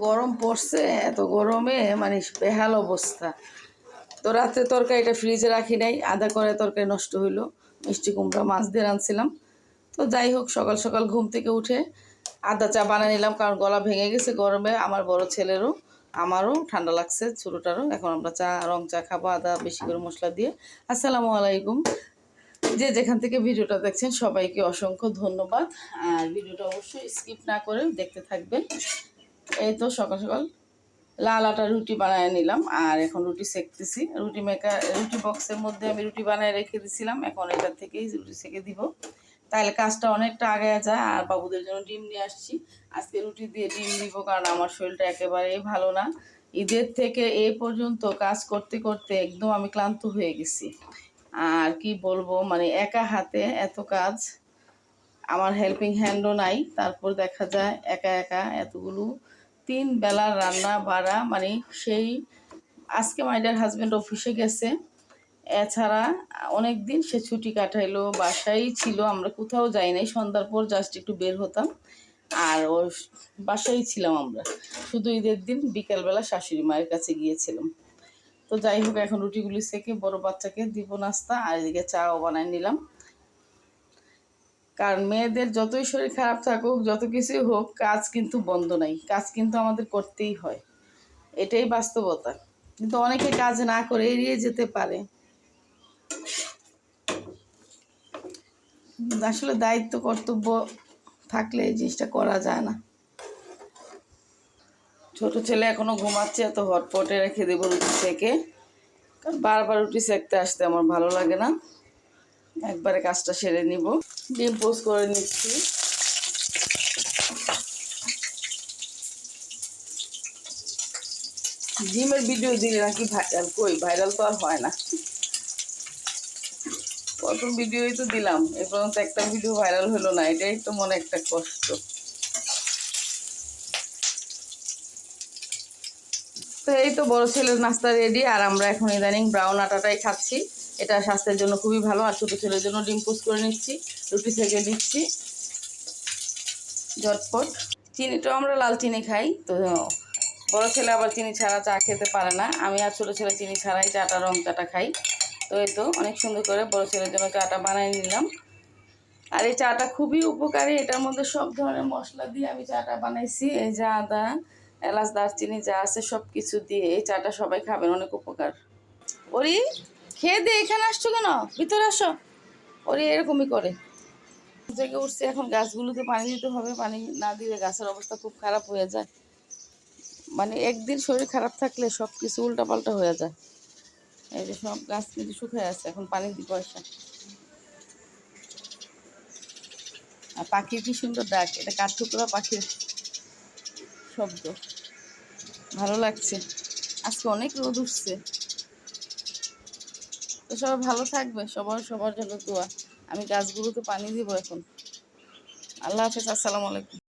গরম পড়ছে, এত গরমে মানে বেহাল অবস্থা। তো রাতে তরকারিটা ফ্রিজে রাখি নাই, আধা করে তরকারি নষ্ট হইলো। মিষ্টি কুমড়া মাছ দিয়ে রাঁধছিলাম। তো যাই হোক, সকাল সকাল ঘুম থেকে উঠে আদা চা বানিয়ে নিলাম, কারণ গলা ভেঙে গেছে গরমে। আমার বড় ছেলেরও আমারও ঠান্ডা লাগছে, ছোটোটারও। এখন আমরা রং চা খাবো আদা বেশি করে মশলা দিয়ে। আসসালামু আলাইকুম। যে যেখান থেকে ভিডিওটা দেখছেন সবাইকে অসংখ্য ধন্যবাদ। আর ভিডিওটা অবশ্যই স্কিপ না করে দেখতে থাকবেন। এই তো সকাল সকাল লাল আটা রুটি বানিয়ে নিলাম, আর এখন রুটি সেঁকতেছি। রুটি বক্সের মধ্যে আমি রুটি বানিয়ে রেখে দিয়েছিলাম, এখন এটার থেকেই রুটি সেঁকে দিব, তাহলে কাজটা অনেকটা আগে যায়। আর বাবুদের জন্য ডিম নিয়ে আসছি, আজকে রুটি দিয়ে ডিম দিব, কারণ আমার শরীরটা একেবারেই ভালো না। ঈদের থেকে এই পর্যন্ত কাজ করতে করতে একদম আমি ক্লান্ত হয়ে গেছি। আর কি বলবো, মানে একা হাতে এত কাজ, আমার হেল্পিং হ্যান্ডও নাই। তারপর দেখা যায় একা একা এতগুলো 3 বেলার রান্না বাড়া, মানে সেই আজকে মাইডার হাজব্যান্ড অফিসে গেছে, এছাড়া অনেক দিন সে ছুটি কাটাইলো, বাসায়ই ছিল, আমরা কোথাও যাই নাই। সন্ধ্যার পর জাস্ট একটু বের হতাম, আর ও বাসায়ই ছিলাম আমরা। শুধু ঈদের দিন বিকেলবেলা শাশুড়ি মায়ের কাছে গিয়েছিলাম। তো যাই হোক, এখন রুটিগুলি সেকে বড় বাচ্চাকে দিব নাস্তা, আর এদিকে চাও বানাই নিলাম। কারণ মেয়েদের যতই শরীর খারাপ থাকুক, যত কিছুই হোক, কাজ কিন্তু বন্ধ নাই, কাজ কিন্তু আমাদের করতেই হয়, এটাই বাস্তবতা। কিন্তু অনেকে কাজ না করে এড়িয়ে যেতে পারে। আসলে দায়িত্ব কর্তব্য থাকলে এই জিনিসটা করা যায় না। ছোট ছেলে এখনো ঘুমাচ্ছে, এত হটপটে রেখে দেবো রুটি সেকে, কারণ বারবার রুটি সেকতে আসতে আমার ভালো লাগে না। একবারে কাজটা সেরে নিব। ডিম পোস্ট করে নিচ্ছি। ডিমের ভিডিও দিলে নাকি ভাইরাল, কই ভাইরাল তো আর হয় না। কত ভিডিওই তো দিলাম, এ পর্যন্ত একটা ভিডিও ভাইরাল হলো না, এটাই তো মনে একটা কষ্ট। তো এই তো বড় ছেলের নাস্তা রেডি, আর আমরা এখন ইদানিং ব্রাউন আটাটাই খাচ্ছি। এটা স্বাস্থ্যের জন্য খুবই ভালো। আর ছোটো ছেলের জন্য ডিম পোস্ট করে নিচ্ছি, রুটি সেকে নিচ্ছি ঝটপট। চিনিটাও আমরা লাল চিনি খাই, তো বড় ছেলে আবার চিনি ছাড়া চা খেতে পারে না। আমি আর ছোটো ছেলে চিনি ছাড়াই চাটা, রং চাটা খাই। তো এই তো অনেক সুন্দর করে বড় ছেলের জন্য চাটা বানিয়ে নিলাম। আর এই চাটা খুবই উপকারী, এটার মধ্যে সব ধরনের মশলা দিয়ে আমি চাটা বানাইছি। এই যে আদা, এলাচ, দারচিনি যা আছে সব কিছু দিয়ে এই চাটা সবাই খাবেন, অনেক উপকার। ওরি খেয়ে দিয়ে এখানে আসছো কেন, ভিতরে আসো। ওরি এরকমই করে। জেগে উঠছে, এখন গাছগুলোতে পানি দিতে হবে, পানি না দিলে গাছের অবস্থা খুব খারাপ হয়ে যায়। মানে একদিন শরীর খারাপ থাকলে সব কিছু উল্টাপাল্টা হয়ে যায়। এই যে সব গাছ কিন্তু শুকিয়ে আছে, এখন পানি দিব আসা। আর পাখির কি সুন্দর ডাক, এটা কাঠঠোকরা পাখির শব্দ, ভালো লাগছে। আজকে অনেক রোদ উঠছে। তো সবাই ভালো থাকবে, সবার জন্য দোয়া। আমি গাছগুলোতে পানি দিব এখন। আল্লাহ হাফেজ, আসসালামু আলাইকুম।